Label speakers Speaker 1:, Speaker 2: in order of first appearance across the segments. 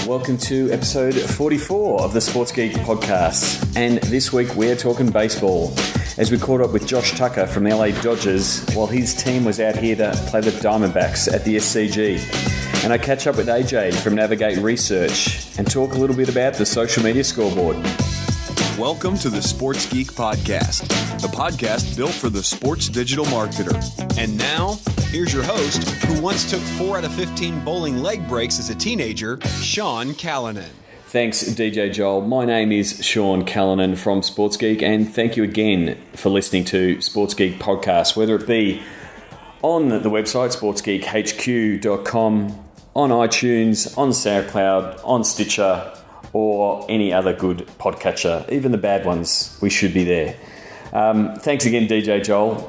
Speaker 1: Welcome to episode 44 of the Sports Geek podcast. And this week we're talking baseball as we caught up with Josh Tucker from the LA Dodgers while his team was out here to play the Diamondbacks at the SCG. And I catch up with AJ from Navigate Research and talk a little bit about the social media scoreboard.
Speaker 2: Welcome to the Sports Geek Podcast, the podcast built for the sports digital marketer. And now, here's your host, who once took 4 out of 15 bowling leg breaks as a teenager, Sean Callanan.
Speaker 1: Thanks, DJ Joel. My name is Sean Callanan from Sports Geek, and thank you again for listening to Sports Geek Podcast, whether it be on the website, sportsgeekhq.com, on iTunes, on SoundCloud, on Stitcher, or any other good podcatcher, even the bad ones, we should be there. Thanks again, DJ Joel.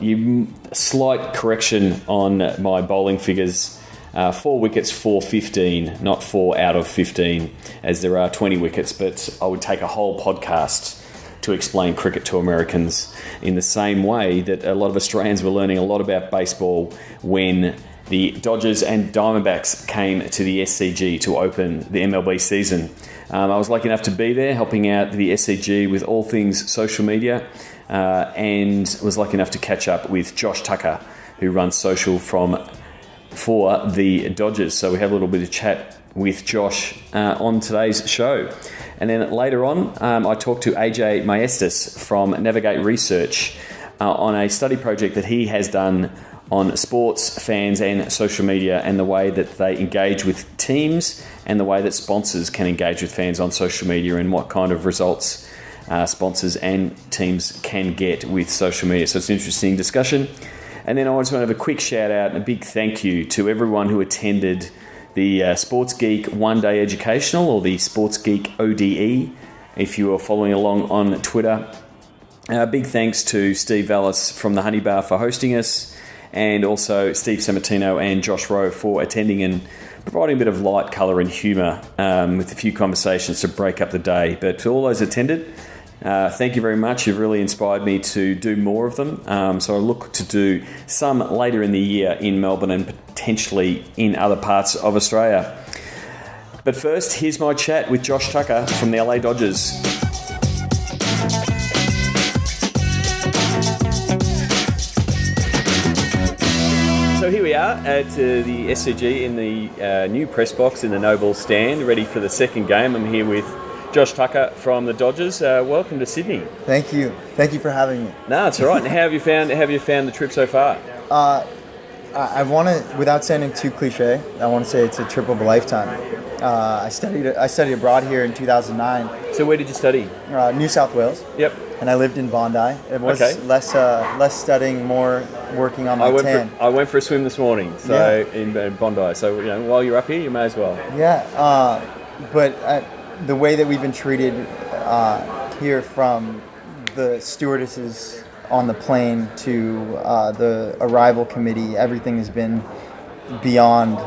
Speaker 1: Slight correction on my bowling figures. 4 wickets, 4-15, not 4 out of 15, as there are 20 wickets, but I would take a whole podcast to explain cricket to Americans in the same way that a lot of Australians were learning a lot about baseball when the Dodgers and Diamondbacks came to the SCG to open the MLB season. I was lucky enough to be there helping out the SCG with all things social media and was lucky enough to catch up with Josh Tucker, who runs social for the Dodgers. So we had a little bit of chat with Josh on today's show. And then later on, I talked to AJ Maestas from Navigate Research on a study project that he has done on sports, fans and social media and the way that they engage with teams and the way that sponsors can engage with fans on social media and what kind of results sponsors and teams can get with social media. So it's an interesting discussion. And then I just want to have a quick shout out and a big thank you to everyone who attended the Sports Geek One Day Educational or the Sports Geek ODE, if you are following along on Twitter. Big thanks to Steve Vallis from the Honey Bar for hosting us, and also Steve Sammartino and Josh Rowe for attending and providing a bit of light, colour and humour with a few conversations to break up the day. But to all those attended, thank you very much. You've really inspired me to do more of them. So I look to do some later in the year in Melbourne and potentially in other parts of Australia. But first, here's my chat with Josh Tucker from the LA Dodgers. So here we are at the SCG in the new press box in the Noble stand, ready for the second game. I'm here with Josh Tucker from the Dodgers. Welcome to Sydney.
Speaker 3: Thank you for having me.
Speaker 1: No, it's all right. And how have you found the trip so far?
Speaker 3: I want to, without sounding too cliche, I want to say it's a trip of a lifetime. I studied abroad here in 2009.
Speaker 1: So where did you study?
Speaker 3: New South Wales.
Speaker 1: Yep.
Speaker 3: And I lived in Bondi. It was less studying, more working on my tan.
Speaker 1: I went for a swim this morning, in Bondi. So while you're up here, you may as well.
Speaker 3: Yeah, but the way that we've been treated here, from the stewardesses on the plane to the arrival committee, everything has been beyond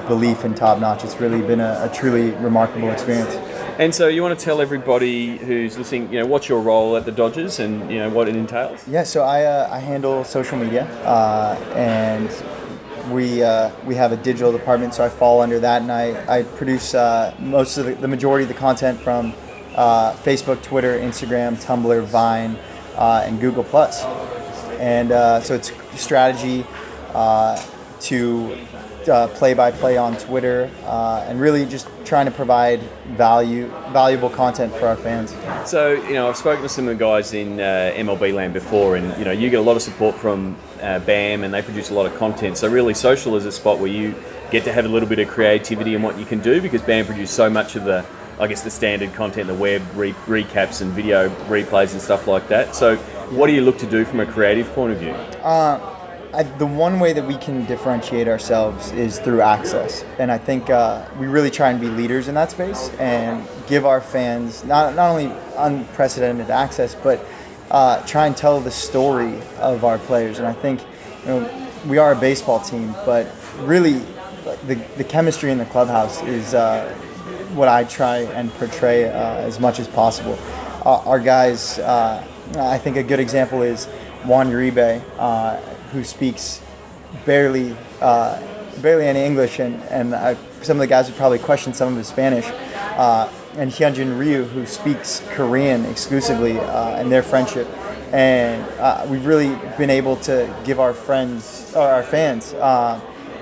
Speaker 3: belief and top notch. It's really been a truly remarkable experience.
Speaker 1: And so you want to tell everybody who's listening, what's your role at the Dodgers and what it entails?
Speaker 3: Yeah, so I handle social media, and we have a digital department, so I fall under that, and I produce most of the majority of the content from Facebook, Twitter, Instagram, Tumblr, Vine, and Google+. And so it's strategy to play-by-play on Twitter, and really just trying to provide valuable content for our fans.
Speaker 1: So, I've spoken to some of the guys in MLB land before, and, you get a lot of support from BAM, and they produce a lot of content. So really, social is a spot where you get to have a little bit of creativity in what you can do, because BAM produce so much of the standard content, the web recaps and video replays and stuff like that. So what do you look to do from a creative point of view?
Speaker 3: The one way that we can differentiate ourselves is through access, and I think we really try and be leaders in that space and give our fans not only unprecedented access, but try and tell the story of our players. And I think we are a baseball team, but really the chemistry in the clubhouse is what I try and portray as much as possible. Our guys, I think a good example is Juan Uribe, who speaks barely any English, and some of the guys would probably question some of his Spanish. and Hyunjin Ryu, who speaks Korean exclusively, and their friendship. And we've really been able to give our fans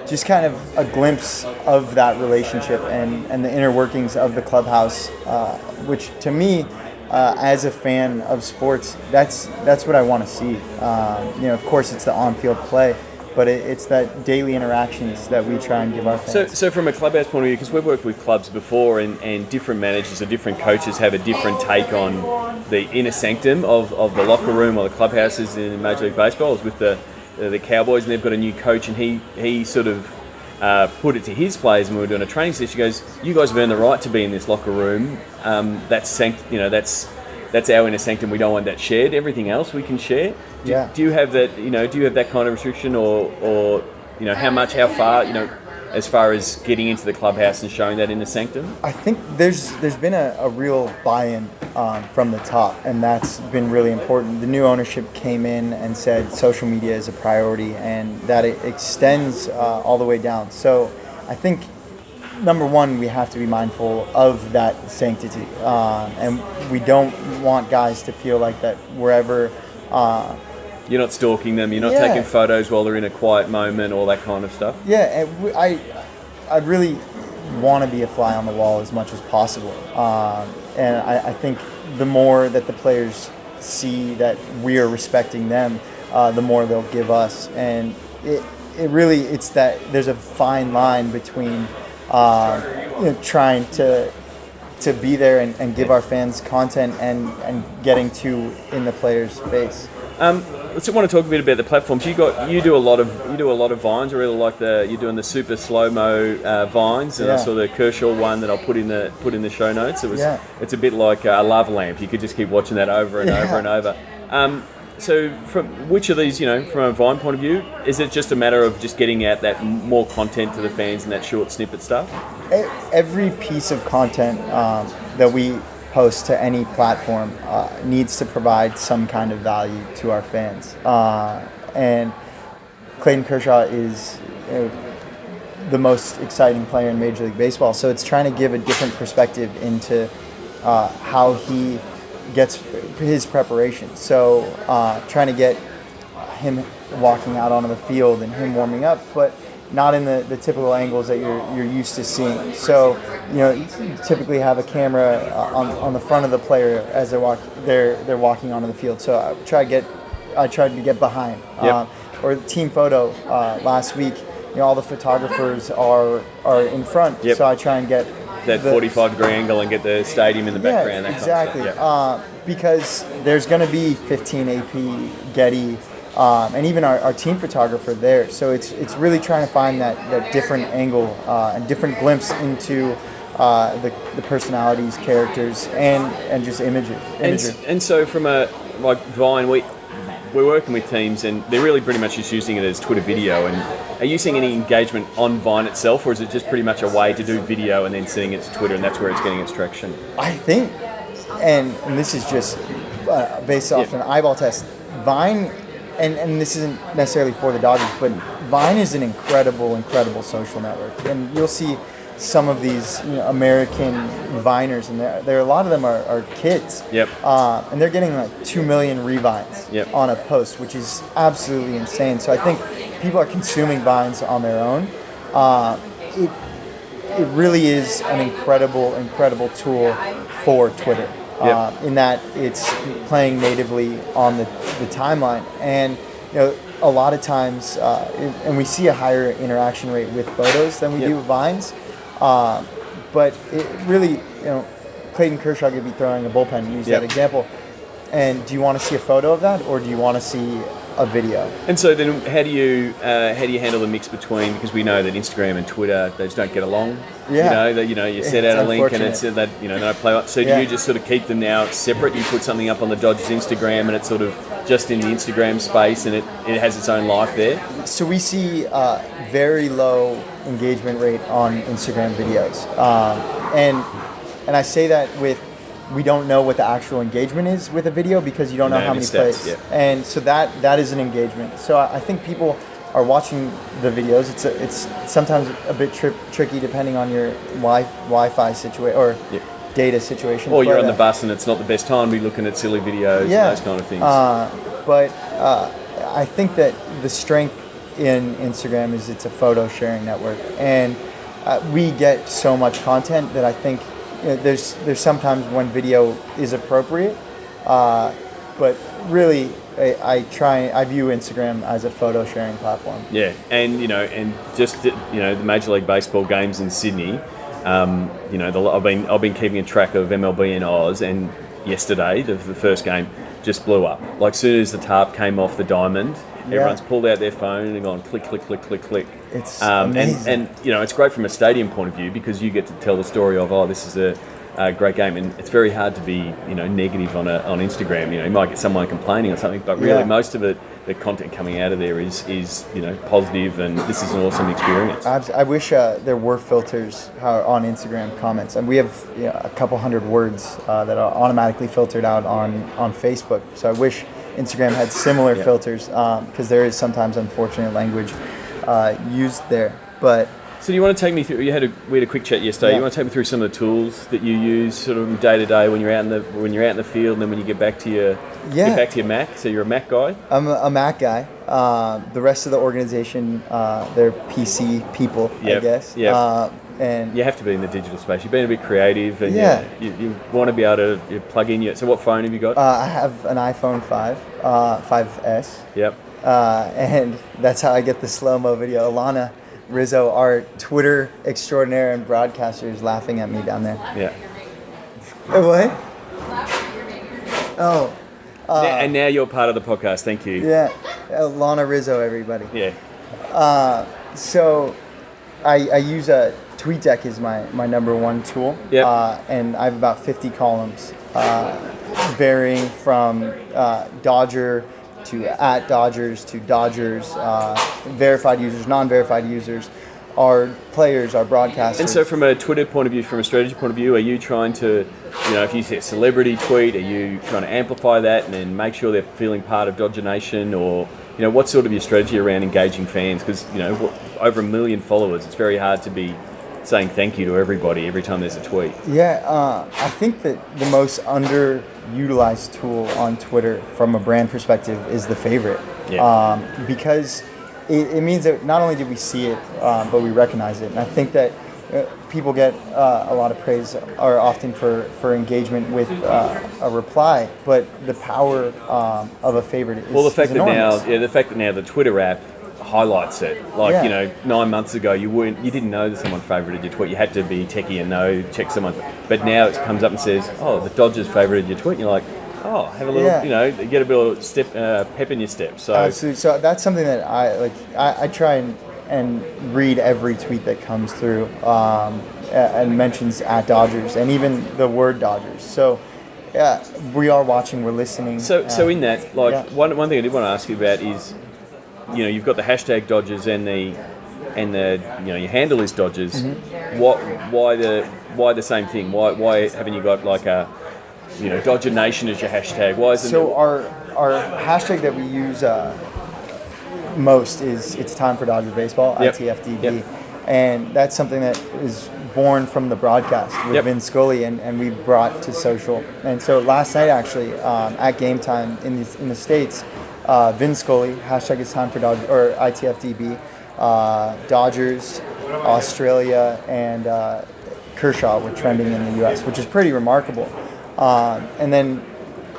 Speaker 3: just kind of a glimpse of that relationship and the inner workings of the clubhouse, which to me, as a fan of sports, that's what I want to see. Of course, it's the on-field play, but it's that daily interactions that we try and give our fans.
Speaker 1: So from a clubhouse point of view, because we've worked with clubs before, and different managers or different coaches have a different take on the inner sanctum of the locker room or the clubhouses in Major League Baseball. I was with the Cowboys, and they've got a new coach, and he sort of put it to his players when we were doing a training session. He goes, "You guys have earned the right to be in this locker room. That's our inner sanctum. We don't want that shared. Everything else we can share." Do you have that? Do you have that kind of restriction, or how far, as far as getting into the clubhouse and showing that inner sanctum?
Speaker 3: I think there's been a real buy-in from the top, and that's been really important. The new ownership came in and said social media is a priority, and that it extends all the way down. So I think, number one, we have to be mindful of that sanctity, and we don't want guys to feel like that wherever.
Speaker 1: You're not stalking them. You're not taking photos while they're in a quiet moment, all that kind of stuff.
Speaker 3: Yeah, and I really want to be a fly on the wall as much as possible, and I think the more that the players see that we are respecting them, the more they'll give us, and it's that there's a fine line between trying to be there and give our fans content and getting in the player's face.
Speaker 1: Let's want to talk a bit about the platforms. You do a lot of vines. I really like you're doing the super slow mo vines, and I saw the Kershaw one that I'll put in the show notes. It's a bit like a lava lamp. You could just keep watching that over and over and over. So from which of these, from a Vine point of view, is it just a matter of just getting out that more content to the fans and that short snippet stuff?
Speaker 3: Every piece of content that we post to any platform needs to provide some kind of value to our fans. And Clayton Kershaw is the most exciting player in Major League Baseball, so it's trying to give a different perspective into how he gets his preparation. So trying to get him walking out onto the field and him warming up, but not in the typical angles that you're used to seeing. So you typically have a camera on the front of the player as they're walking onto the field. So I tried to get behind. Or team photo last week. All the photographers are in front. So I try and get
Speaker 1: that 45-degree angle and get the stadium in the background.
Speaker 3: Yeah, exactly. Kind of stuff. Because there's going to be 15 AP, Getty, and even our team photographer there. So it's really trying to find that different angle and different glimpse into the personalities, characters, and just imagery.
Speaker 1: And so from Vine, we're working with teams, and they're really pretty much just using it as Twitter video. And are you seeing any engagement on Vine itself, or is it just pretty much a way to do video and then sending it to Twitter, and that's where it's getting its traction?
Speaker 3: I think, and this is just based off an eyeball test, Vine, and this isn't necessarily for the Dodgers, but Vine is an incredible social network. And you'll see some of these American Viners, and there a lot of them are kids. And they're getting like 2 million revines on a post, which is absolutely insane. So I think people are consuming Vines on their own. It really is an incredible tool for Twitter. In that it's playing natively on the timeline, and a lot of times, and we see a higher interaction rate with photos than we do with Vines. But it really, Clayton Kershaw could be throwing a bullpen, use that example. And do you want to see a photo of that, or do you want to see a video? And
Speaker 1: so then how do you handle the mix between, because we know that Instagram and Twitter, they just don't get along. You set out a link and it's that no play up. So do you just sort of keep them now separate? You put something up on the Dodgers Instagram and it's sort of just in the Instagram space, and it has its own life there?
Speaker 3: So we see very low engagement rate on Instagram videos, and I say that we don't know what the actual engagement is with a video because you don't know how many plays. And so that is an engagement. So I think people are watching the videos. It's sometimes a bit tricky depending on your Wi-Fi situation or data situation.
Speaker 1: Or you're on the bus and it's not the best time to be looking at silly videos and those kind of things.
Speaker 3: But I think that the strength in Instagram is it's a photo sharing network, and we get so much content that I think there's sometimes when video is appropriate, but really I view Instagram as a photo sharing platform.
Speaker 1: Yeah, and just the Major League Baseball games in Sydney. I've been keeping a track of MLB in Oz, and yesterday the first game just blew up. Like, as soon as the tarp came off the diamond, everyone's pulled out their phone and gone click, click, click, click, click.
Speaker 3: It's amazing.
Speaker 1: And it's great from a stadium point of view because you get to tell the story of, this is a great game, and it's very hard to be negative on Instagram. You might get someone complaining or something, but really most of it, the content coming out of there is positive, and this is an awesome experience.
Speaker 3: I wish there were filters on Instagram comments, and we have a couple hundred words that are automatically filtered out on Facebook. So I wish Instagram had similar filters, because there is sometimes unfortunate language used there. But
Speaker 1: so do you want to take me through? We had a quick chat yesterday. You want to take me through some of the tools that you use, sort of day to day when you're out in the field, and then when you get back to your Mac. So you're a Mac guy.
Speaker 3: I'm a Mac guy. The rest of the organization, they're PC people, I guess.
Speaker 1: Yeah.
Speaker 3: And
Speaker 1: you have to be in the digital space. You've been a bit creative, and you want to be able to plug in. So what phone have you got?
Speaker 3: I have an iPhone 5S.
Speaker 1: Yep.
Speaker 3: And that's how I get the slow-mo video. Alana Rizzo, our Twitter extraordinaire and broadcaster, is laughing at me down there.
Speaker 1: Yeah.
Speaker 3: What? Oh.
Speaker 1: And now you're part of the podcast. Thank you.
Speaker 3: Yeah. Alana Rizzo, everybody.
Speaker 1: Yeah.
Speaker 3: So I use TweetDeck is my number one tool.
Speaker 1: Yep.
Speaker 3: And I have about 50 columns, varying from Dodger to @Dodgers to Dodgers, verified users, non-verified users, our players, our broadcasters.
Speaker 1: And so from a Twitter point of view, from a strategy point of view, are you trying to, if you see a celebrity tweet, are you trying to amplify that and then make sure they're feeling part of Dodger Nation? Or, what's sort of your strategy around engaging fans? Because, over 1 million followers, it's very hard to be saying thank you to everybody every time there's a tweet.
Speaker 3: Yeah, I think that the most underutilized tool on Twitter from a brand perspective is the favorite.
Speaker 1: Yeah.
Speaker 3: Because it means that not only do we see it, but we recognize it. And I think that people get a lot of praise or often for engagement with a reply, but the power of a favorite is
Speaker 1: the fact
Speaker 3: enormous.
Speaker 1: that now the Twitter app highlights it. 9 months ago you didn't know that someone favorited your tweet. You had to be techie and check someone. But now it comes up and says, the Dodgers favorited your tweet, and you're like, have a little, you get a bit of step, pep in your step. So
Speaker 3: absolutely. So that's something that I try and read every tweet that comes through and mentions @Dodgers and even the word Dodgers. So we are watching, we're listening.
Speaker 1: So in that, one thing I did want to ask you about is, you've got the hashtag Dodgers and your handle is Dodgers.
Speaker 3: Mm-hmm.
Speaker 1: Why the same thing? Why haven't you got like a Dodger Nation as your hashtag? Why is it?
Speaker 3: So our hashtag that we use most is It's Time for Dodger Baseball, ITFDB.
Speaker 1: Yep.
Speaker 3: And that's something that is born from the broadcast with Vin Scully and we brought to social. And so last night actually at game time in the States, Vin Scully, hashtag It's Time for Dodger, or ITFDB, Dodgers, Australia, and Kershaw were trending in the US, which is pretty remarkable. And then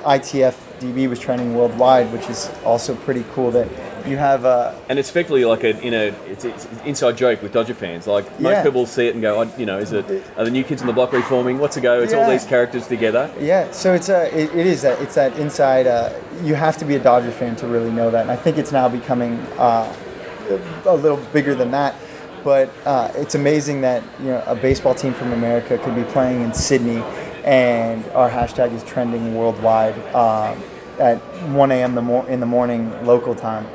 Speaker 3: ITFDB was trending worldwide, which is also pretty cool that you have
Speaker 1: and it's effectively like it's an inside joke with Dodger fans. Like most people see it and go, are the new kids on the block reforming? What's a go? It's all these characters together.
Speaker 3: Yeah, so it's that inside. You have to be a Dodger fan to really know that, and I think it's now becoming a little bigger than that. But it's amazing that a baseball team from America could be playing in Sydney, and our hashtag is trending worldwide at 1 a.m. in the morning local time.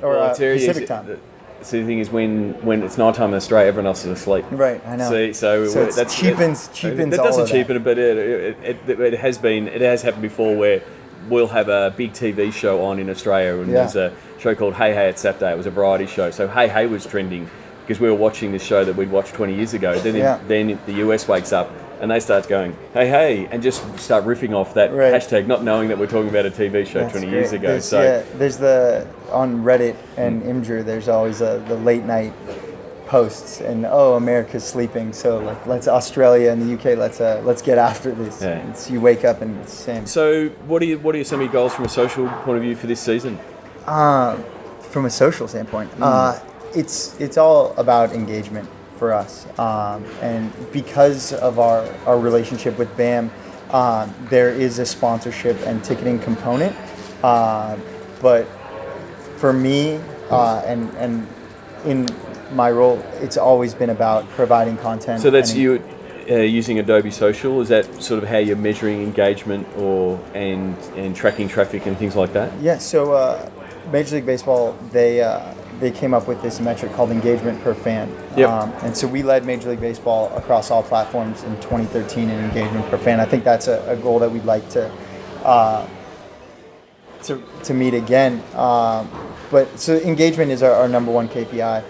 Speaker 3: Or Pacific time.
Speaker 1: So the thing is, when it's nighttime in Australia, everyone else is asleep.
Speaker 3: Right, I know.
Speaker 1: So
Speaker 3: that cheapens
Speaker 1: that
Speaker 3: all
Speaker 1: doesn't
Speaker 3: of
Speaker 1: cheapen it, but it has happened before where we'll have a big TV show on in Australia, and there's a show called Hey Hey It's Saturday. It was a variety show. So Hey Hey was trending because we were watching this show that we'd watched 20 years ago. Then the US wakes up and they start going, hey, hey, and just start riffing off that hashtag, not knowing that we're talking about a TV show 20 years ago.
Speaker 3: There's on Reddit and Imgur, there's always the late night posts and America's sleeping, so like let's Australia and the UK, let's get after this. You wake up and it's the same.
Speaker 1: So what are some of your goals from a social point of view for this season?
Speaker 3: From a social standpoint, it's all about engagement for us, and because of our relationship with BAM, there is a sponsorship and ticketing component, but for me and in my role, it's always been about providing content.
Speaker 1: So that's you using Adobe Social. Is that sort of how you're measuring engagement and tracking traffic and things like that?
Speaker 3: Yeah. So Major League Baseball, they came up with this metric called engagement per fan.
Speaker 1: Yep.
Speaker 3: And so we led Major League Baseball across all platforms in 2013 in engagement per fan. I think that's a goal that we'd like to meet again. But so engagement is our number one KPI.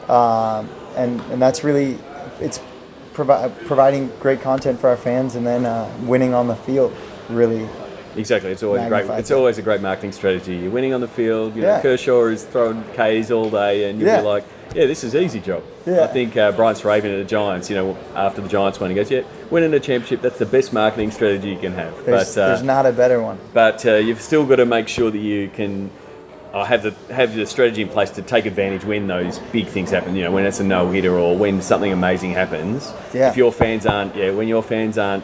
Speaker 3: And that's really, it's providing great content for our fans and then winning on the field, really.
Speaker 1: Exactly, it's always a great marketing strategy. You're winning on the field. Kershaw is throwing Ks all day, and you'll be like, this is easy job. I think Brian Sraven at the Giants, after the Giants won, he goes, winning a championship, that's the best marketing strategy you can have.
Speaker 3: There's not a better one.
Speaker 1: But you've still got to make sure that you can have the strategy in place to take advantage when those big things happen. When it's a no-hitter or when something amazing happens. If your fans aren't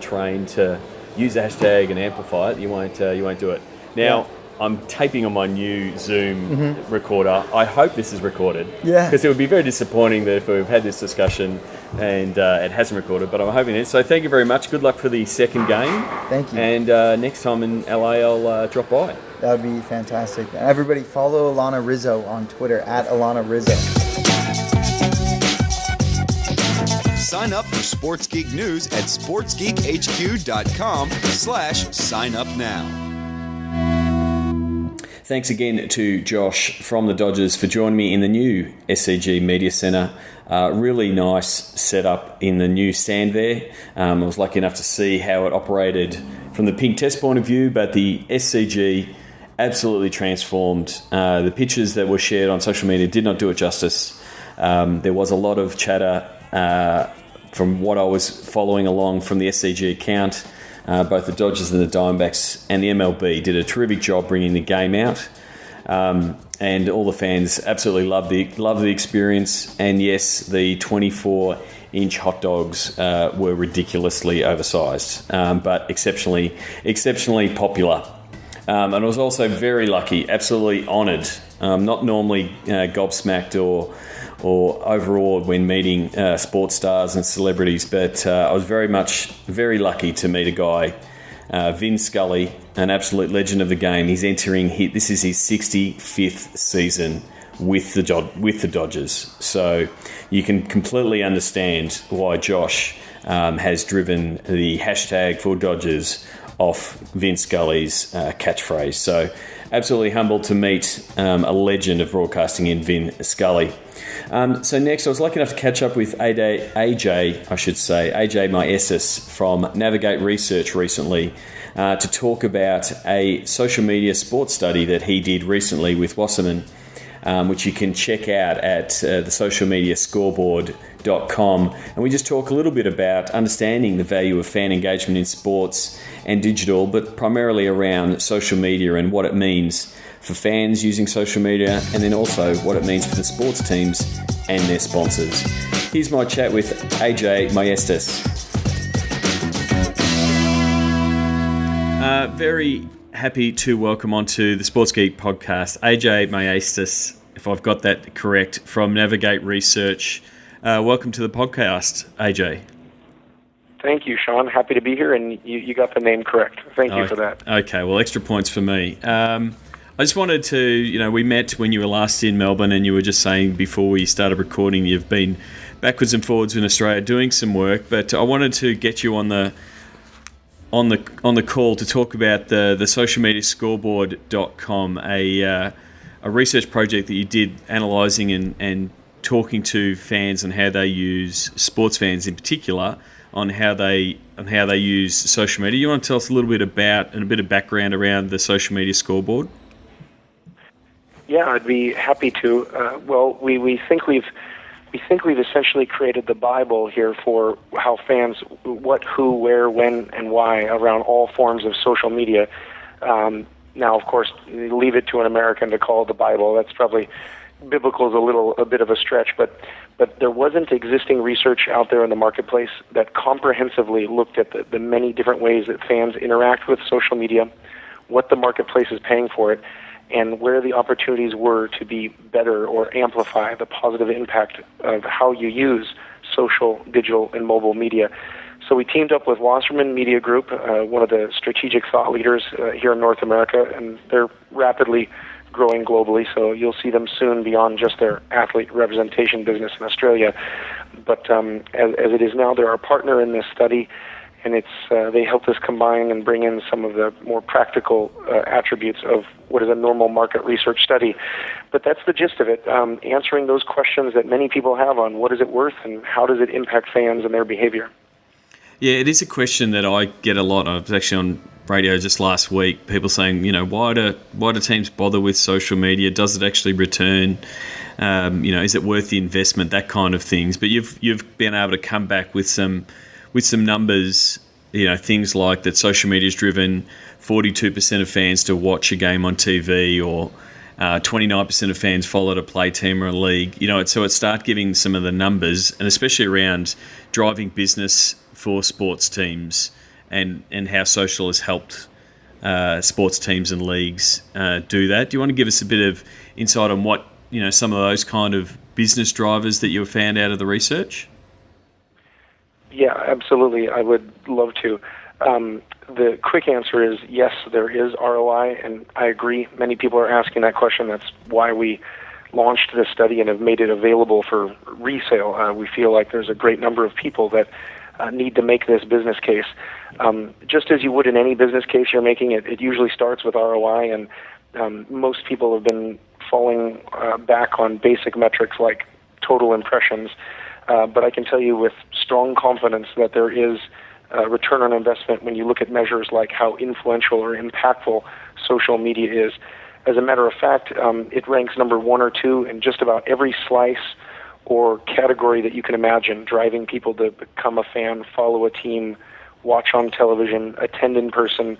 Speaker 1: trained to use the hashtag and amplify it, you won't do it. Now, I'm taping on my new Zoom recorder. I hope this is recorded. Because it would be very disappointing that if we've had this discussion and it hasn't recorded, but I'm hoping it is. So thank you very much. Good luck for the second game.
Speaker 3: Thank you.
Speaker 1: And next time in LA, I'll drop by.
Speaker 3: That would be fantastic. And everybody follow Alana Rizzo on Twitter, @Alana Rizzo.
Speaker 2: Sign up for Sports Geek News at sportsgeekhq.com/sign up now.
Speaker 1: Thanks again to Josh from the Dodgers for joining me in the new SCG Media Centre. Really nice setup in the new stand there. I was lucky enough to see how it operated from the Pink Test point of view, but the SCG absolutely transformed. The pictures that were shared on social media did not do it justice. There was a lot of chatter from what I was following along from the SCG account. Both the Dodgers and the Diamondbacks and the MLB did a terrific job bringing the game out, and all the fans absolutely loved the experience. And yes, the 24-inch hot dogs were ridiculously oversized, but exceptionally popular. And I was also very lucky, absolutely honoured, not normally gobsmacked or overawed when meeting sports stars and celebrities, but I was very lucky to meet a guy, Vin Scully, an absolute legend of the game. He's this is his 65th season with the Dodgers, so you can completely understand why Josh has driven the hashtag for Dodgers off Vin Scully's catchphrase. So absolutely humbled to meet a legend of broadcasting in Vin Scully. So next, I was lucky enough to catch up with AJ Maestas from Navigate Research recently to talk about a social media sports study that he did recently with Wasserman, which you can check out at the socialmediascoreboard.com. And we just talk a little bit about understanding the value of fan engagement in sports and digital, but primarily around social media and what it means for fans using social media, and then also what it means for the sports teams and their sponsors. Here's my chat with AJ Maestas. Very happy to welcome onto the Sports Geek podcast AJ Maestas, if I've got that correct, from Navigate Research. Welcome to the podcast, AJ.
Speaker 4: Thank you, Sean. Happy to be here, and you got the name correct. Thank you for that.
Speaker 1: Okay, well, extra points for me. I just wanted to, we met when you were last in Melbourne, and you were just saying before we started recording you've been backwards and forwards in Australia doing some work, but I wanted to get you on the on the call to talk about the socialmediascoreboard.com, a research project that you did analysing and talking to fans and how they use, sports fans in particular, on how they use social media. You want to tell us a little bit about and a bit of background around the social media scoreboard?
Speaker 4: Yeah, I'd be happy to. Well, we think we've essentially created the Bible here for how fans, what, who, where, when, and why around all forms of social media. Now, of course, leave it to an American to call it the Bible. That's probably biblical is a bit of a stretch, but there wasn't existing research out there in the marketplace that comprehensively looked at the many different ways that fans interact with social media, what the marketplace is paying for it, and where the opportunities were to be better or amplify the positive impact of how you use social, digital, and mobile media. So we teamed up with Wasserman Media Group, one of the strategic thought leaders here in North America, and they're rapidly growing globally, so you'll see them soon beyond just their athlete representation business in Australia. But as it is now, they're our partner in this study, and they helped us combine and bring in some of the more practical attributes of what is a normal market research study. But that's the gist of it, answering those questions that many people have on what is it worth and how does it impact fans and their behavior.
Speaker 1: Yeah, it is a question that I get a lot. I was actually on radio just last week, people saying, why do teams bother with social media? Does it actually return? Is it worth the investment? That kind of things. But you've been able to come back with some numbers, things like that social media has driven 42% of fans to watch a game on TV, or 29% of fans follow a play team or a league. So it started giving some of the numbers, and especially around driving business for sports teams and how social has helped sports teams and leagues do that. Do you want to give us a bit of insight on what, some of those kind of business drivers that you found out of the research?
Speaker 4: Yeah, absolutely. I would love to. The quick answer is yes, there is ROI, and I agree. Many people are asking that question. That's why we launched this study and have made it available for resale. We feel like there's a great number of people that need to make this business case. Just as you would in any business case you're making, it usually starts with ROI, and most people have been falling back on basic metrics like total impressions. But I can tell you with strong confidence that there is return on investment when you look at measures like how influential or impactful social media is. As a matter of fact, it ranks number 1 or 2 in just about every slice or category that you can imagine, driving people to become a fan, follow a team, watch on television, attend in person,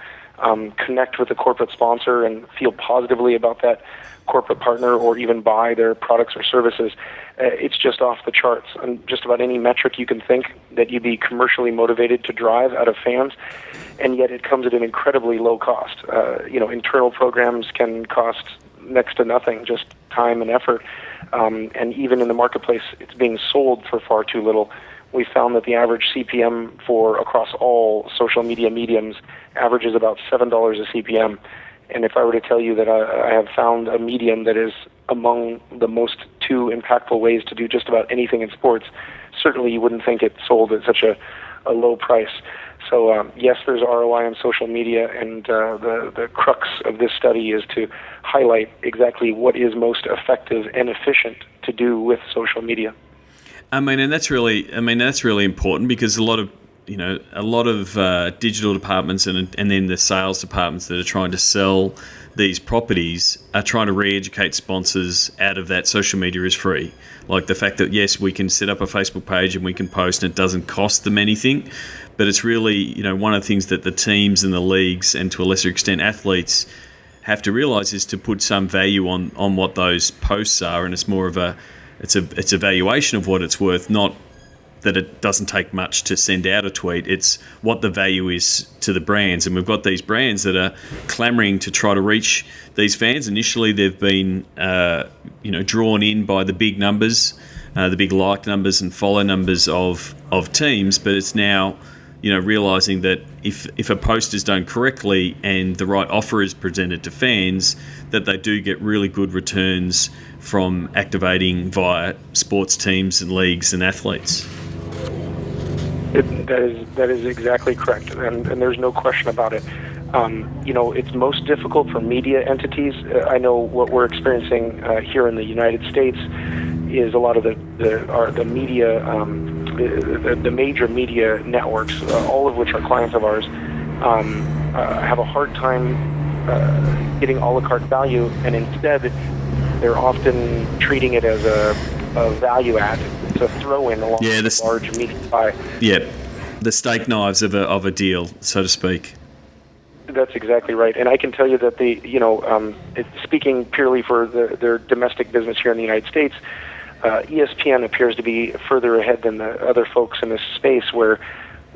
Speaker 4: connect with a corporate sponsor and feel positively about that corporate partner, or even buy their products or services. It's just off the charts. And just about any metric you can think that you'd be commercially motivated to drive out of fans, and yet it comes at an incredibly low cost. Internal programs can cost next to nothing, just time and effort. And even in the marketplace, it's being sold for far too little. We found that the average CPM for across all social media mediums averages about $7 a CPM. And if I were to tell you that I have found a medium that is among the most 2 impactful ways to do just about anything in sports, certainly you wouldn't think it sold at such a low price. So yes, there's ROI on social media, and the crux of this study is to highlight exactly what is most effective and efficient to do with social media.
Speaker 1: That's really important, because a lot of digital departments and then the sales departments that are trying to sell these properties are trying to re-educate sponsors out of that social media is free. Like the fact that, yes, we can set up a Facebook page and we can post and it doesn't cost them anything, but it's really, one of the things that the teams and the leagues, and to a lesser extent athletes, have to realise is to put some value on what those posts are, and it's more of it's a valuation of what it's worth, not that it doesn't take much to send out a tweet. It's what the value is to the brands. And we've got these brands that are clamouring to try to reach these fans. Initially, they've been drawn in by the big numbers, the big like numbers and follow numbers of teams. But it's now, realising that if a post is done correctly and the right offer is presented to fans, that they do get really good returns from activating via sports teams and leagues and athletes.
Speaker 4: That is exactly correct, and there's no question about it. It's most difficult for media entities. I know what we're experiencing here in the United States is a lot of the media, the major media networks, all of which are clients of ours, have a hard time getting a la carte value, and instead they're often treating it as a value add. It's a throw-in along with a large media pie.
Speaker 1: Yeah, the steak knives of a deal, so to speak.
Speaker 4: That's exactly right, and I can tell you that speaking purely for their domestic business here in the United States, ESPN appears to be further ahead than the other folks in this space, where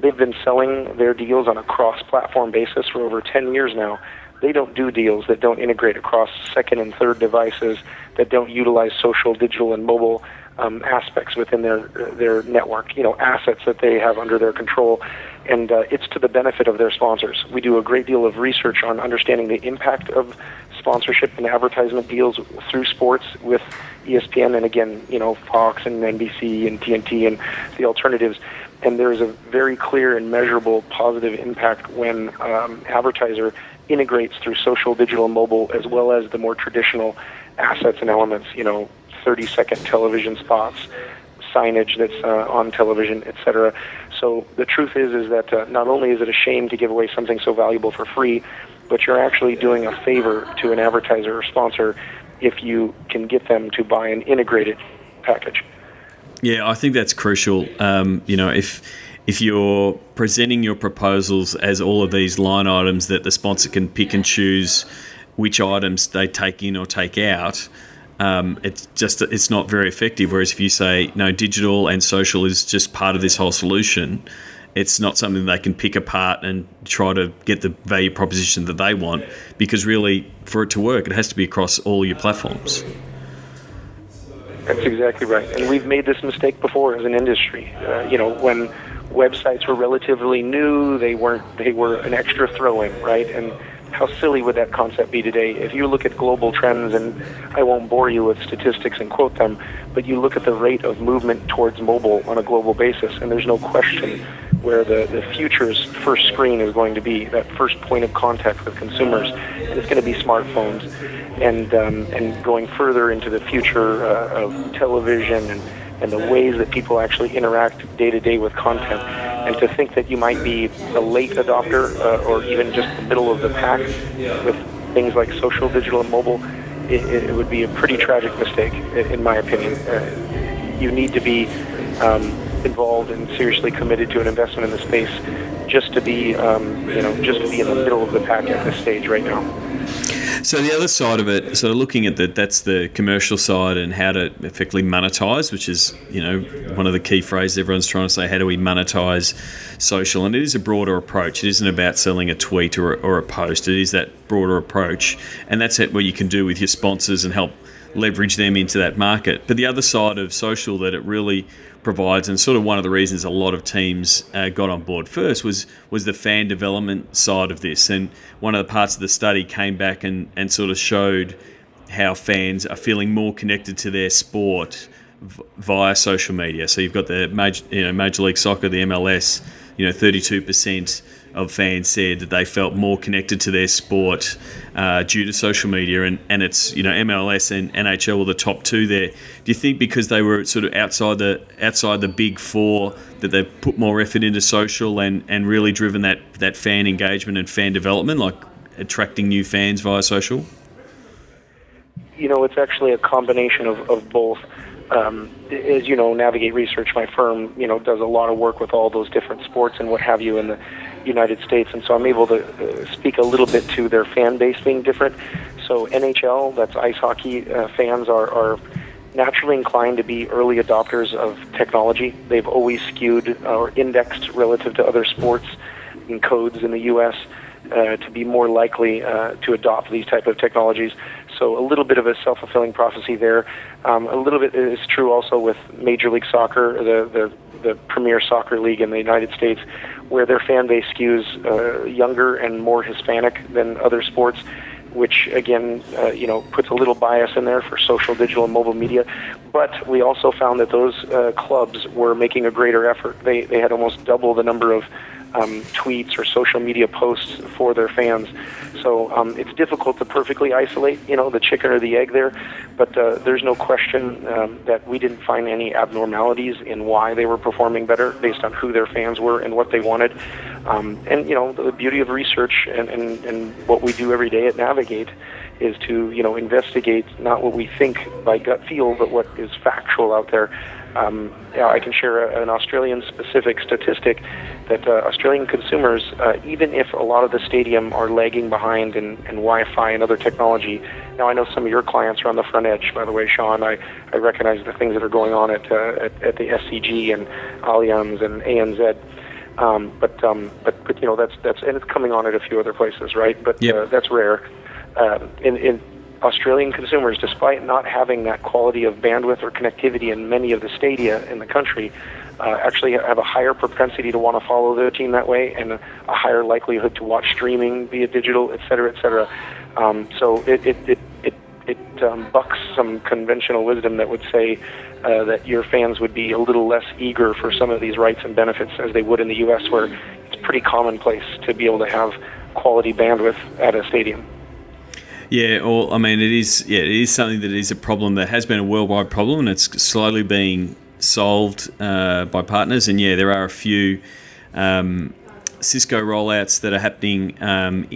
Speaker 4: they've been selling their deals on a cross-platform basis for over 10 years now. They don't do deals that don't integrate across second and third devices, that don't utilize social, digital, and mobile aspects within their network, assets that they have under their control. And it's to the benefit of their sponsors. We do a great deal of research on understanding the impact of sponsorship and advertisement deals through sports with ESPN and, again, Fox and NBC and TNT and the alternatives. And there is a very clear and measurable positive impact when advertiser integrates through social, digital, and mobile, as well as the more traditional assets and elements, 30-second television spots, signage that's on television, etc. So the truth is that not only is it a shame to give away something so valuable for free, but you're actually doing a favor to an advertiser or sponsor if you can get them to buy an integrated package.
Speaker 1: Yeah, I think that's crucial. If you're presenting your proposals as all of these line items that the sponsor can pick and choose which items they take in or take out, it's not very effective. Whereas if you say, no, digital and social is just part of this whole solution, it's not something they can pick apart and try to get the value proposition that they want, because really, for it to work, it has to be across all your platforms.
Speaker 4: That's exactly right. And we've made this mistake before as an industry. When websites were relatively new, they were an extra throw-in, right? And how silly would that concept be today? If you look at global trends, and I won't bore you with statistics and quote them, but you look at the rate of movement towards mobile on a global basis, and there's no question where the future's first screen is going to be, that first point of contact with consumers, and it's going to be smartphones, and going further into the future of television and the ways that people actually interact day to day with content. And to think that you might be a late adopter or even just the middle of the pack with things like social, digital, and mobile, it would be a pretty tragic mistake, in my opinion. You need to be involved and seriously committed to an investment in the space just to be, just to be in the middle of the pack at this stage right now.
Speaker 1: So the other side of it, so looking at that's the commercial side and how to effectively monetize, which is, one of the key phrases everyone's trying to say, how do we monetize social? And it is a broader approach. It isn't about selling a tweet or a post. It is that broader approach. And that's what you can do with your sponsors and help leverage them into that market. But the other side of social that it really provides, and sort of one of the reasons a lot of teams got on board first was the fan development side of this. And one of the parts of the study came back and sort of showed how fans are feeling more connected to their sport via social media. So you've got the Major League Soccer, the MLS, 32% of fans said that they felt more connected to their sport due to social media, and it's MLS and NHL were the top two there. Do you think because they were sort of outside the big four that they've put more effort into social and really driven that fan engagement and fan development, like attracting new fans via social?
Speaker 4: It's actually a combination of both. As you know, Navigate Research, my firm, does a lot of work with all those different sports and what have you in the United States, and so I'm able to speak a little bit to their fan base being different. So NHL, that's ice hockey, fans are naturally inclined to be early adopters of technology. They've always skewed or indexed relative to other sports and codes in the U.S. To be more likely to adopt these type of technologies. So a little bit of a self-fulfilling prophecy there. A little bit is true also with Major League Soccer, the premier soccer league in the United States, where their fan base skews younger and more Hispanic than other sports. which again, puts a little bias in there for social, digital, and mobile media. But we also found that those clubs were making a greater effort. They had almost double the number of tweets or social media posts for their fans. So it's difficult to perfectly isolate, the chicken or the egg there. But there's no question that we didn't find any abnormalities in why they were performing better based on who their fans were and what they wanted. The beauty of research and what we do every day at Navigate is to, investigate not what we think by gut feel, but what is factual out there. I can share an Australian-specific statistic that Australian consumers, even if a lot of the stadium are lagging behind in Wi-Fi and other technology. Now, I know some of your clients are on the front edge, by the way, Sean. I recognize the things that are going on at the SCG and Allianz and ANZ. But that's and it's coming on at a few other places, right? But
Speaker 1: yep.
Speaker 4: That's rare. In Australian consumers, despite not having that quality of bandwidth or connectivity in many of the stadia in the country, actually have a higher propensity to want to follow their team that way, and a higher likelihood to watch streaming via digital, et cetera, et cetera. So it bucks some conventional wisdom that would say that your fans would be a little less eager for some of these rights and benefits as they would in the U.S., where it's pretty commonplace to be able to have quality bandwidth at a stadium.
Speaker 1: Yeah, well, I mean, it is something that is a problem that has been a worldwide problem, and it's slowly being solved by partners. And yeah, there are a few Cisco rollouts that are happening at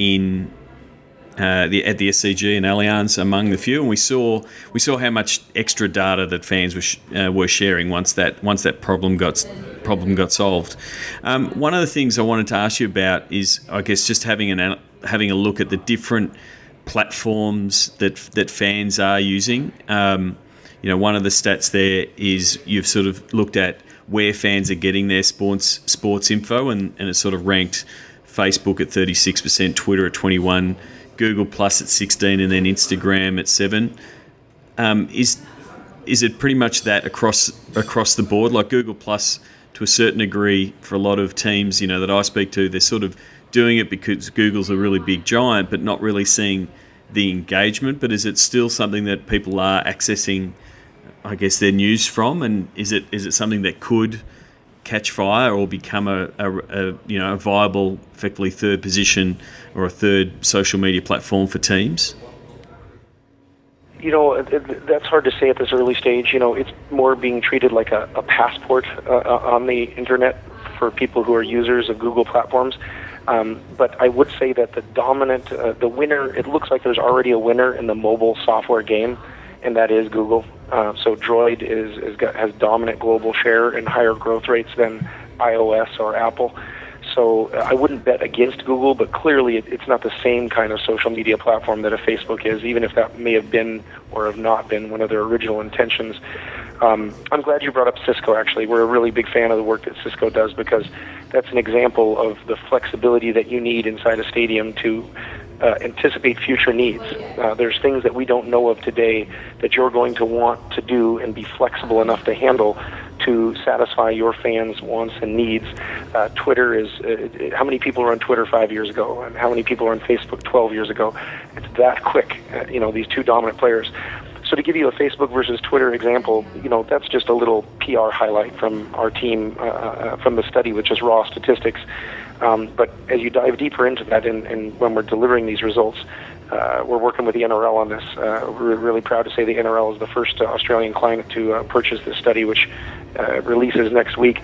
Speaker 1: the SCG and Allianz among the few, and we saw how much extra data that fans were sharing once that problem got solved. One of the things I wanted to ask you about is, I guess, just having a look at the different platforms that fans are using. One of the stats there is you've sort of looked at where fans are getting their sports info, and it's sort of ranked Facebook at 36%, Twitter at 21%, Google Plus at 16%, and then Instagram at 7%. Is it pretty much that across the board? Like Google Plus, to a certain degree, for a lot of teams, that I speak to, they're sort of doing it because Google's a really big giant, but not really seeing the engagement. But is it still something that people are accessing, I guess, their news from? And is it something that could catch fire or become a viable, effectively third position or a third social media platform for teams?
Speaker 4: That's hard to say at this early stage. It's more being treated like a passport on the internet for people who are users of Google platforms. But I would say that the winner, it looks like there's already a winner in the mobile software game, and that is Google. So Droid has dominant global share and higher growth rates than iOS or Apple. So I wouldn't bet against Google, but clearly it's not the same kind of social media platform that a Facebook is, even if that may have been or have not been one of their original intentions. I'm glad you brought up Cisco, actually. We're a really big fan of the work that Cisco does, because that's an example of the flexibility that you need inside a stadium to anticipate future needs. There's things that we don't know of today that you're going to want to do and be flexible enough to handle to satisfy your fans' wants and needs. Twitter is, how many people were on Twitter 5 years ago, and how many people are on Facebook 12 years ago? It's that quick, these two dominant players. So to give you a Facebook versus Twitter example, that's just a little PR highlight from our team, from the study, which is raw statistics. But as you dive deeper into that, and when we're delivering these results, we're working with the NRL on this. We're really proud to say the NRL is the first Australian client to purchase this study, which releases next week.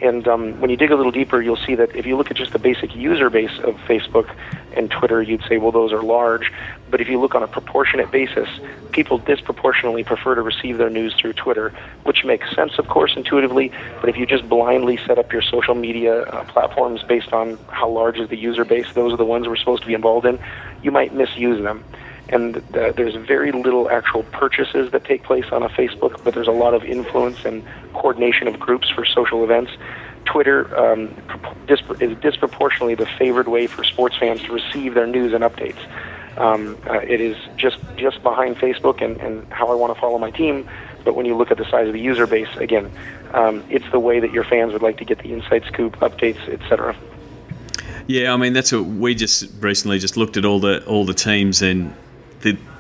Speaker 4: And when you dig a little deeper, you'll see that if you look at just the basic user base of Facebook and Twitter, you'd say, well, those are large. But if you look on a proportionate basis, people disproportionately prefer to receive their news through Twitter, which makes sense, of course, intuitively. But if you just blindly set up your social media platforms based on how large is the user base, those are the ones we're supposed to be involved in, you might misuse them. And there's very little actual purchases that take place on a Facebook, but there's a lot of influence and coordination of groups for social events. Twitter is disproportionately the favored way for sports fans to receive their news and updates. It is just behind Facebook and how I want to follow my team, but when you look at the size of the user base, again, it's the way that your fans would like to get the inside scoop, updates, etc.
Speaker 1: Yeah, I mean that's what we just recently just looked at all the teams, and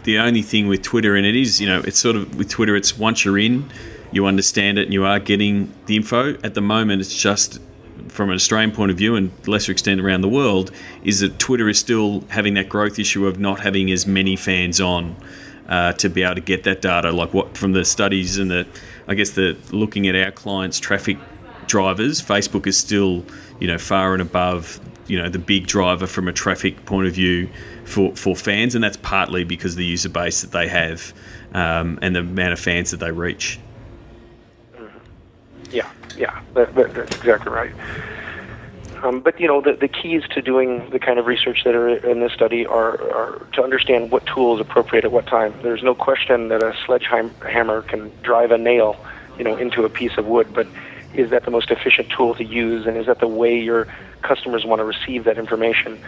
Speaker 1: the only thing with Twitter, and it is, it's sort of with Twitter, it's once you're in, you understand it and you are getting the info. At the moment, it's just from an Australian point of view and lesser extent around the world, is that Twitter is still having that growth issue of not having as many fans on to be able to get that data, like what from the studies and the looking at our clients' traffic drivers. Facebook is still far and above the big driver from a traffic point of view for fans, and that's partly because of the user base that they have and the amount of fans that they reach.
Speaker 4: Yeah, that's exactly right. But the keys to doing the kind of research that are in this study are to understand what tool is appropriate at what time. There's no question that a sledgehammer can drive a nail, into a piece of wood, but is that the most efficient tool to use, and is that the way your customers want to receive that information?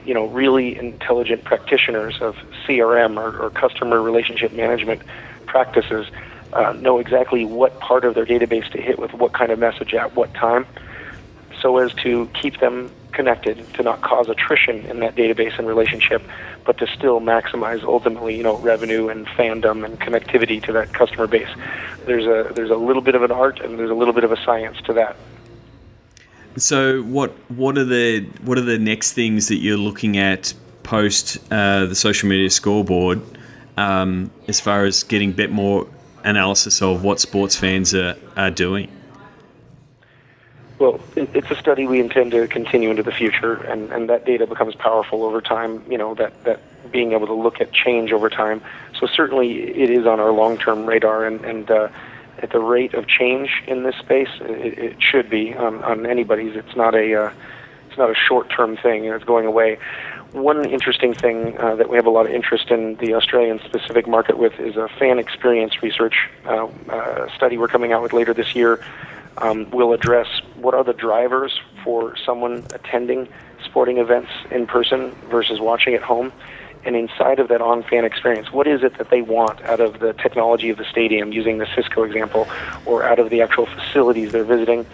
Speaker 4: Really intelligent practitioners of CRM or customer relationship management practices know exactly what part of their database to hit with what kind of message at what time, so as to keep them connected, to not cause attrition in that database and relationship, but to still maximize ultimately, revenue and fandom and connectivity to that customer base. There's a little bit of an art and there's a little bit of a science to that.
Speaker 1: So what are the next things that you're looking at post the social media scoreboard, as far as getting a bit more analysis of what sports fans are doing?
Speaker 4: Well, it's a study we intend to continue into the future, and that data becomes powerful over time, that being able to look at change over time. So certainly it is on our long-term radar, and at the rate of change in this space, it should be on anybody's. It's not a short-term thing, it's going away. One interesting thing that we have a lot of interest in the Australian-specific market with is a fan experience research study we're coming out with later this year. We'll address what are the drivers for someone attending sporting events in person versus watching at home. And inside of that on-fan experience, what is it that they want out of the technology of the stadium, using the Cisco example, or out of the actual facilities they're visiting?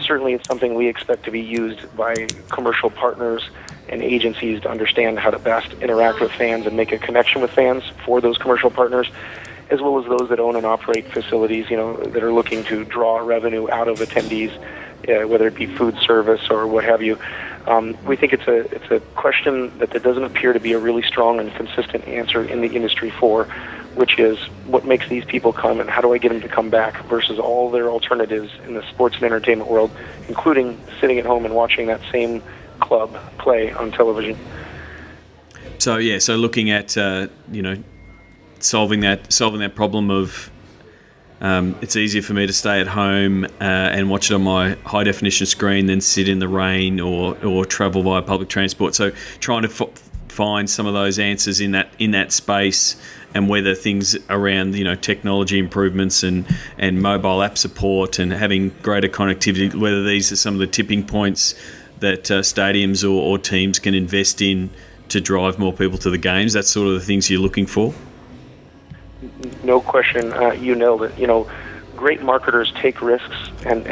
Speaker 4: Certainly it's something we expect to be used by commercial partners and agencies to understand how to best interact with fans and make a connection with fans for those commercial partners, as well as those that own and operate facilities, that are looking to draw revenue out of attendees, whether it be food service or what have you. We think it's a question that there doesn't appear to be a really strong and consistent answer in the industry for, which is what makes these people come and how do I get them to come back versus all their alternatives in the sports and entertainment world, including sitting at home and watching that same club play on television.
Speaker 1: So looking at solving that problem of it's easier for me to stay at home and watch it on my high definition screen than sit in the rain or travel via public transport. So trying to find some of those answers in that space, and whether things around technology improvements and mobile app support and having greater connectivity, whether these are some of the tipping points that stadiums or teams can invest in to drive more people to the games. That's sort of the things you're looking for.
Speaker 4: No question, you nailed it. Great marketers take risks, and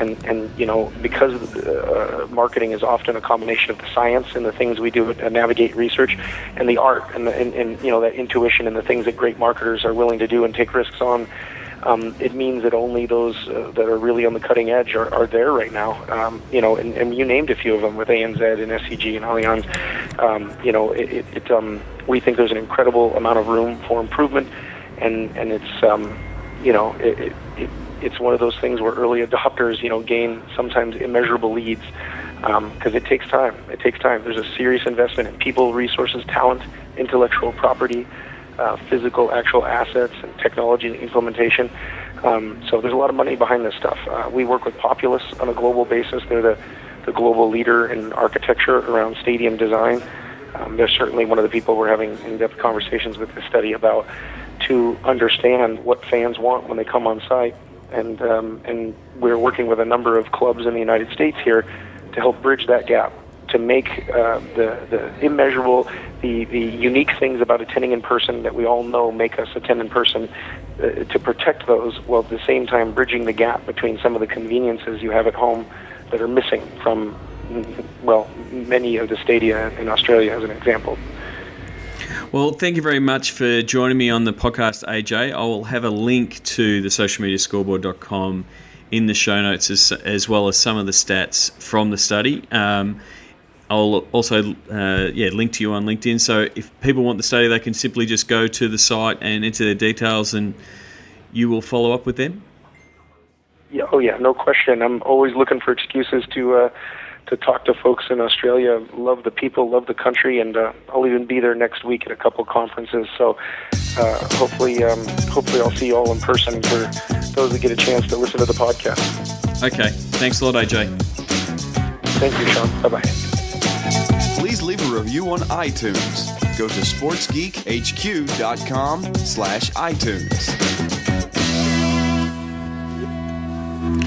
Speaker 4: because marketing is often a combination of the science and the things we do to navigate research, and the art and that intuition and the things that great marketers are willing to do and take risks on. It means that only those that are really on the cutting edge are there right now. And you named a few of them with ANZ and SCG and Allianz. We think there's an incredible amount of room for improvement. And it's it's one of those things where early adopters gain sometimes immeasurable leads because it takes time. There's a serious investment in people, resources, talent, intellectual property, physical actual assets, and technology and implementation. So there's a lot of money behind this stuff. We work with Populous on a global basis. They're the global leader in architecture around stadium design. They're certainly one of the people we're having in-depth conversations with this study about, to understand what fans want when they come on site. And we're working with a number of clubs in the United States here to help bridge that gap, to make the immeasurable, the unique things about attending in person that we all know make us attend in person, to protect those, while at the same time bridging the gap between some of the conveniences you have at home that are missing from many of the stadia in Australia as an example.
Speaker 1: Well, thank you very much for joining me on the podcast, AJ. I will have a link to the socialmediascoreboard.com in the show notes as well as some of the stats from the study. I'll also link to you on LinkedIn. So if people want the study, they can simply just go to the site and enter their details, and you will follow up with them.
Speaker 4: Yeah, no question. I'm always looking for excuses to talk to folks in Australia. Love the people, love the country, and I'll even be there next week at a couple conferences. So hopefully I'll see you all in person for those that get a chance to listen to the podcast. Okay,
Speaker 1: thanks a lot, AJ.
Speaker 4: Thank you, Sean. Bye-bye.
Speaker 2: Please leave a review on iTunes. Go to sportsgeekhq.com/iTunes.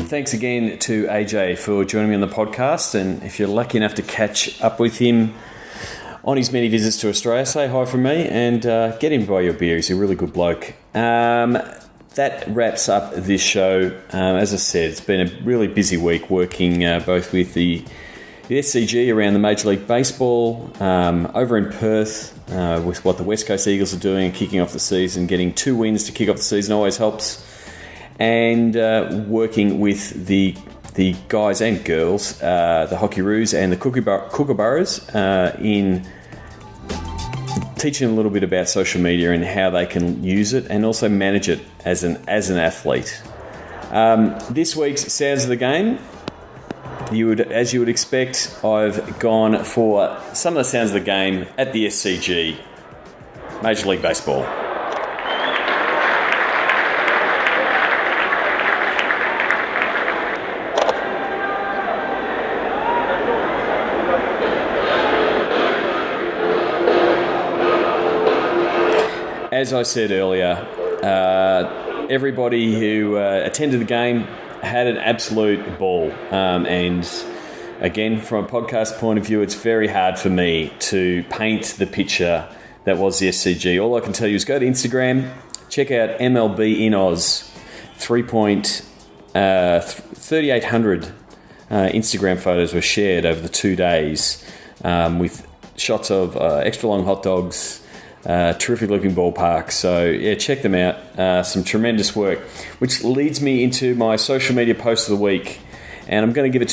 Speaker 1: Thanks again to AJ for joining me on the podcast, and if you're lucky enough to catch up with him on his many visits to Australia, say hi from me and get him to buy your beer. He's a really good bloke. That wraps up this show. As I said, it's been a really busy week working both with the SCG around the Major League Baseball, over in Perth with what the West Coast Eagles are doing and kicking off the season. Getting 2 wins to kick off the season always helps. And working with the guys and girls, the Hockeyroos and the Kookaburras, in teaching them a little bit about social media and how they can use it and also manage it as an athlete. This week's Sounds of the Game, as you would expect, I've gone for some of the sounds of the game at the SCG, Major League Baseball. As I said earlier, everybody who attended the game had an absolute ball. And again, from a podcast point of view, it's very hard for me to paint the picture that was the SCG. All I can tell you is go to Instagram, check out MLB in Oz, 3,800 Instagram photos were shared over the 2 days with shots of extra long hot dogs, terrific looking ballpark. So yeah, check them out. Some tremendous work, which leads me into my social media post of the week, and I'm going to give it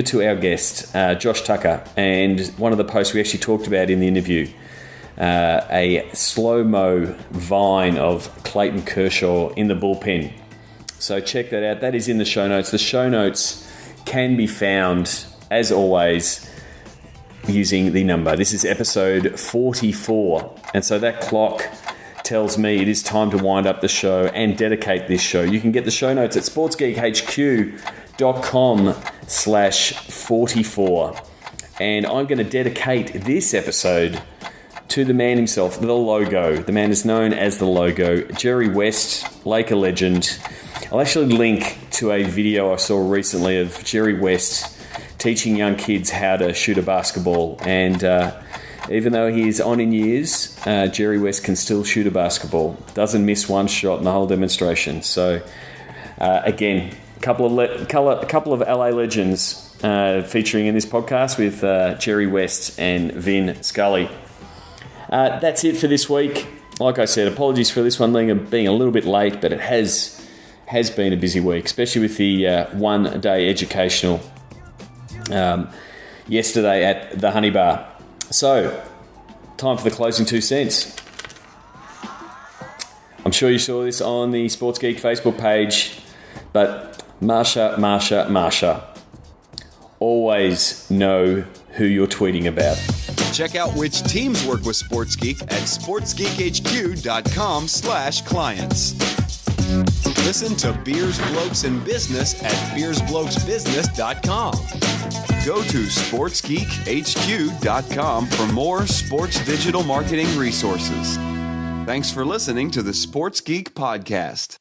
Speaker 1: to our guest, Josh Tucker. And one of the posts we actually talked about in the interview, a slow-mo vine of Clayton Kershaw in the bullpen. So check that out. That is in the show notes. The show notes can be found, as always, using the number. This is episode 44. And so that clock tells me it is time to wind up the show and dedicate this show. You can get the show notes at sportsgeekhq.com/44. And I'm going to dedicate this episode to the man himself, the logo. The man is known as the logo, Jerry West, Laker legend. I'll actually link to a video I saw recently of Jerry West teaching young kids how to shoot a basketball. And even though he is on in years, Jerry West can still shoot a basketball. Doesn't miss one shot in the whole demonstration. So, again, a couple of LA legends featuring in this podcast with Jerry West and Vin Scully. That's it for this week. Like I said, apologies for this one being a little bit late, but it has been a busy week, especially with the one-day educational yesterday at the Honey Bar. So, time for the closing 2 cents. I'm sure you saw this on the Sports Geek Facebook page, but Marsha, always know who you're tweeting about.
Speaker 2: Check out which teams work with Sports Geek at sportsgeekhq.com/clients. Listen to Beers, Blokes, and Business at beersblokesbusiness.com. Go to sportsgeekhq.com for more sports digital marketing resources. Thanks for listening to the Sports Geek Podcast.